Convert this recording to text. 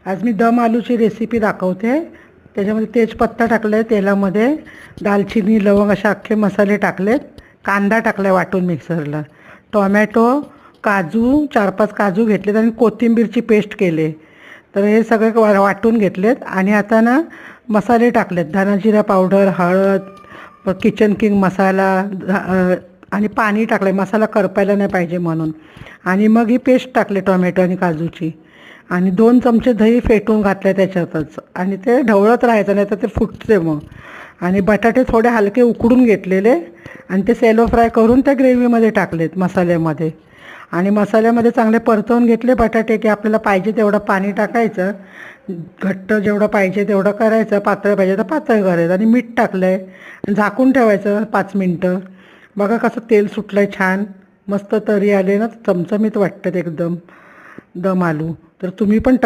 आज मी दम आलूची रेसिपी दाखवते। त्याच्यामध्ये तेजपत्ता टाकले तेलामध्ये, दालचिनी लवंग असे अख्खे मसाले टाकलेत, कांदा टाकला वाटून मिक्सरला, टोमॅटो, काजू 4-5 काजू घेतलेत आणि कोथिंबीरची पेस्ट केले। तर हे सगळे वाटून घेतलेत आणि आता ना मसाले टाकलेत, धना जिरा पावडर, हळद, किचन किंग मसाला आणि पाणी टाकलं मसाला करपायला नाही पाहिजे म्हणून। आणि मग ही पेस्ट टाकले टोमॅटो आणि काजूची आणि 2 चमचे दही फेटून घातले त्याच्यातच आणि ते ढवळत राहायचं, नाही तर ते फुटते मग। आणि बटाटे थोडे हलके उकडून घेतलेले आणि ते सॅलो फ्राय करून त्या ग्रेव्हीमध्ये टाकलेत मसाल्यामध्ये आणि मसाल्यामध्ये चांगले परतवून घेतले बटाटे की आपल्याला पाहिजे तेवढं पाणी टाकायचं, घट्ट जेवढं पाहिजे तेवढं करायचं, पातळ पाहिजे तर पातळ करायचं आणि मीठ टाकलं आहे, झाकून ठेवायचं 5 मिनटं। बघा कसं तेल सुटलं आहे, छान मस्त तरी आले ना, चमचमीत वाटतात एकदम दम आलू। तर तुम्ही पण